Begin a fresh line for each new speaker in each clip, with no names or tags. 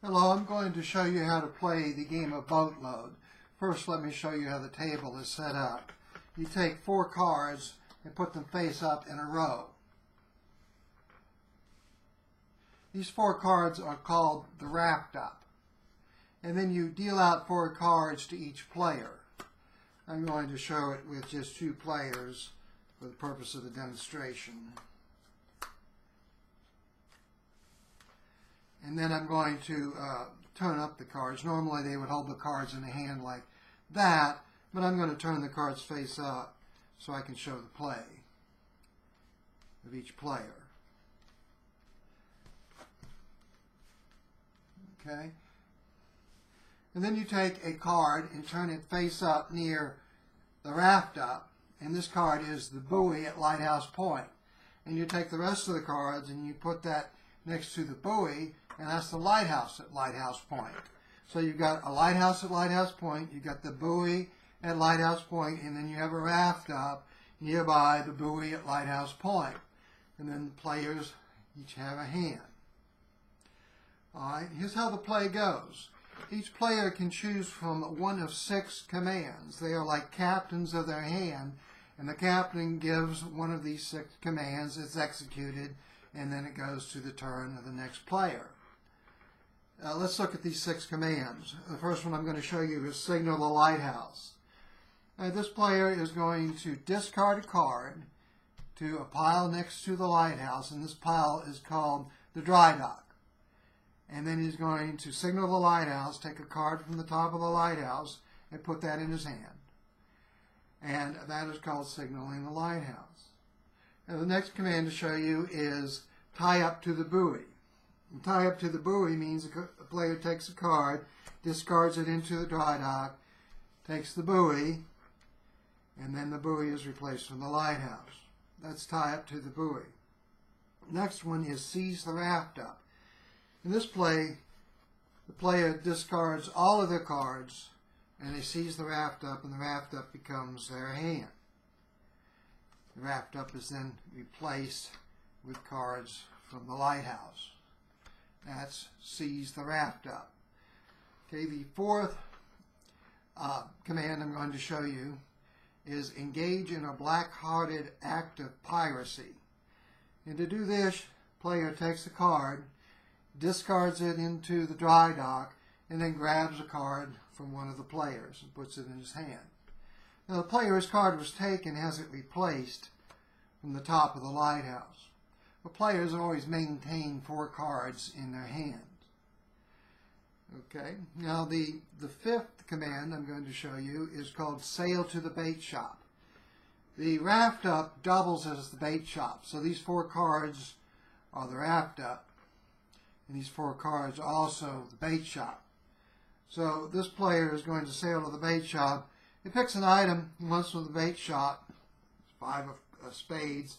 Hello, I'm going to show you how to play the game of Boatload. First, let me show you how the table is set up. You take 4 cards and put them face up in a row. These 4 cards are called the wrapped up. And then you deal out 4 cards to each player. I'm going to show it with just 2 players for the purpose of the demonstration. And then I'm going to turn up the cards. Normally they would hold the cards in the hand like that, but I'm going to turn the cards face up so I can show the play of each player. Okay? And then you take a card and turn it face up near the raft up, and this card is the buoy at Lighthouse Point. And you take the rest of the cards and you put that next to the buoy, and that's the lighthouse at Lighthouse Point. So you've got a lighthouse at Lighthouse Point, you've got the buoy at Lighthouse Point, and then you have a raft up nearby the buoy at Lighthouse Point. And then the players each have a hand. Alright, here's how the play goes. Each player can choose from one of 6 commands. They are like captains of their hand, and the captain gives one of these 6 commands. It's executed, and then it goes to the turn of the next player. Let's look at these 6 commands. The first one I'm going to show you is signal the lighthouse. This player is going to discard a card to a pile next to the lighthouse, and this pile is called the dry dock. And then he's going to signal the lighthouse, take a card from the top of the lighthouse, and put that in his hand. And that is called signaling the lighthouse. And the next command to show you is tie up to the buoy. And tie up to the buoy means a player takes a card, discards it into the dry dock, takes the buoy, and then the buoy is replaced from the lighthouse. That's tie up to the buoy. Next one is seize the raft up. In this play, the player discards all of their cards, and they seize the raft up, and the raft up becomes their hand. The raft up is then replaced with cards from the lighthouse. That's seize the raft up. Okay, the fourth command I'm going to show you is engage in a black-hearted act of piracy. And to do this, player takes a card, discards it into the dry dock, and then grabs a card from one of the players and puts it in his hand. Now the player whose card was taken has it replaced from the top of the lighthouse. The players always maintain 4 cards in their hand. Okay, now the fifth command I'm going to show you is called sail to the bait shop. The raft up doubles as the bait shop, so these 4 cards are the raft up, and these 4 cards are also the bait shop. So this player is going to sail to the bait shop. He picks an item he wants from the bait shop, 5 of spades,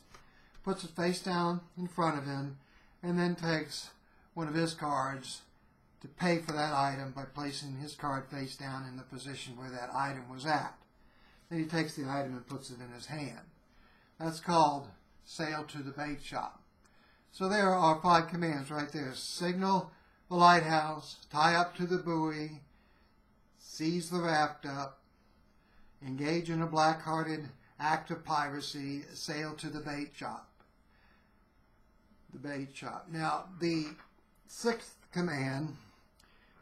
puts it face down in front of him, and then takes one of his cards to pay for that item by placing his card face down in the position where that item was at. Then he takes the item and puts it in his hand. That's called sail to the bait shop. So there are 5 commands right there. Signal the lighthouse, tie up to the buoy, seize the raft up, engage in a black-hearted act of piracy, sail to the bait shop. The bait shop. Now, the 6th command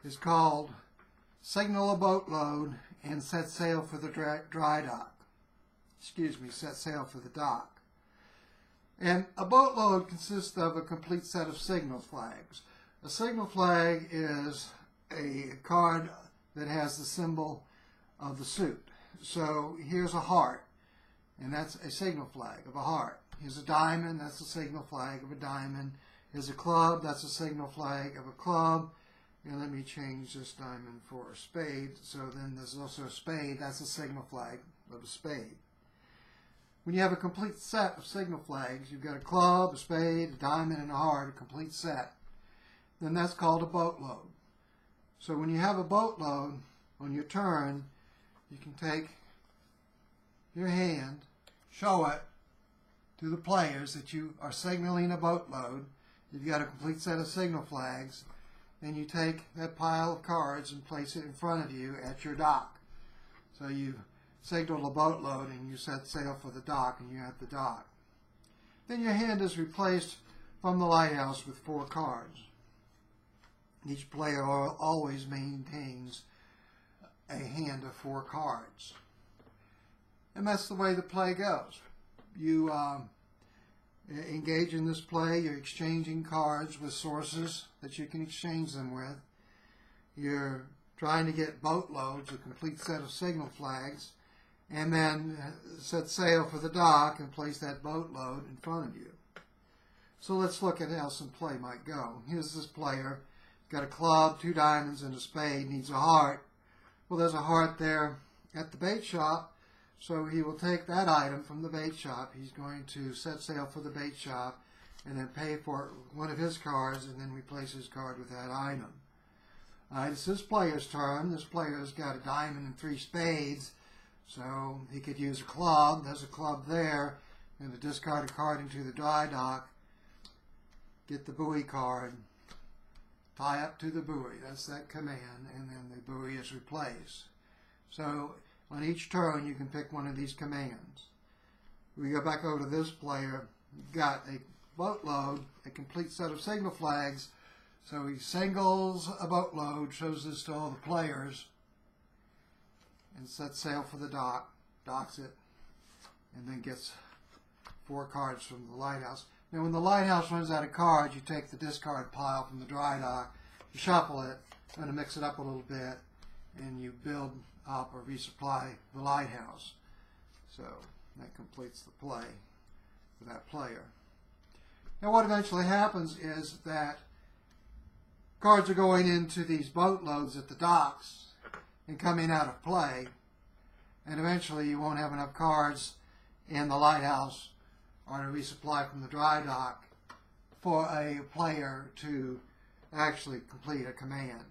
is called signal a boatload and set sail for the dry dock. Excuse me, set sail for the dock. And a boatload consists of a complete set of signal flags. A signal flag is a card that has the symbol of the suit. So here's a heart, and that's a signal flag of a heart. Here's a diamond, that's a signal flag of a diamond. Here's a club, that's a signal flag of a club. And let me change this diamond for a spade. So then there's also a spade, that's a signal flag of a spade. When you have a complete set of signal flags, you've got a club, a spade, a diamond, and a heart, a complete set, then that's called a boatload. So when you have a boatload on your turn, you can take your hand, show it to the players that you are signaling a boatload. You've got a complete set of signal flags, and you take that pile of cards and place it in front of you at your dock. So you signal a boatload and you set sail for the dock, and you're at the dock. Then your hand is replaced from the lighthouse with 4 cards. Each player always maintains a hand of 4 cards. And that's the way the play goes. You engage in this play, you're exchanging cards with sources that you can exchange them with. You're trying to get boatloads, a complete set of signal flags, and then set sail for the dock and place that boatload in front of you. So let's look at how some play might go. Here's this player, got a club, 2 diamonds, and a spade, needs a heart. Well, there's a heart there at the bait shop, so he will take that item from the bait shop. He's going to set sail for the bait shop and then pay for one of his cards and then replace his card with that item. It's this player's turn. This player's got a diamond and 3 spades, so he could use a club. There's a club there, and to discard a card into the dry dock, get the buoy card, tie up to the buoy. That's that command, and then the buoy is replaced. So on each turn, you can pick one of these commands. We go back over to this player. You've got a boatload, a complete set of signal flags. So he singles a boatload, shows this to all the players, and sets sail for the dock, docks it, and then gets 4 cards from the lighthouse. Now when the lighthouse runs out of cards, you take the discard pile from the dry dock, you shuffle it, kind of mix it up a little bit, and you build up or resupply the lighthouse. So that completes the play for that player. Now what eventually happens is that cards are going into these boatloads at the docks and coming out of play, and eventually you won't have enough cards in the lighthouse or to resupply from the dry dock for a player to actually complete a command.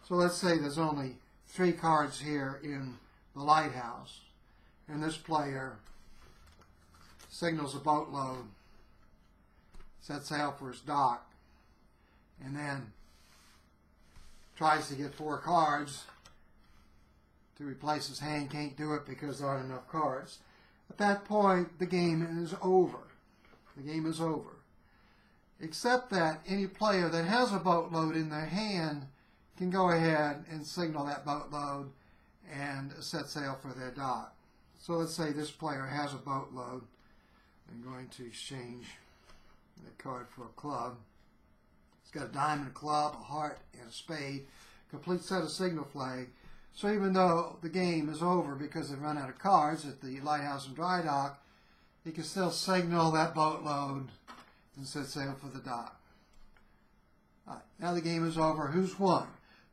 So let's say there's only 3 cards here in the lighthouse, and this player signals a boatload, sets sail for his dock, and then tries to get 4 cards to replace his hand. Can't do it because there aren't enough cards. At that point, the game is over. The game is over. Except that any player that has a boatload in their hand can go ahead and signal that boatload and set sail for their dock. So let's say this player has a boatload. I'm going to exchange that card for a club. It's got a diamond, a club, a heart, and a spade. Complete set of signal flag. So even though the game is over because they've run out of cards at the lighthouse and dry dock, he can still signal that boatload and set sail for the dock. All right, now the game is over. Who's won?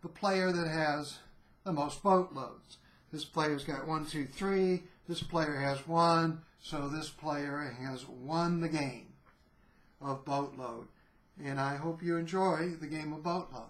The player that has the most boatloads. This player's got 1, 2, 3. This player has 1. So this player has won the game of Boatload. And I hope you enjoy the game of Boatload.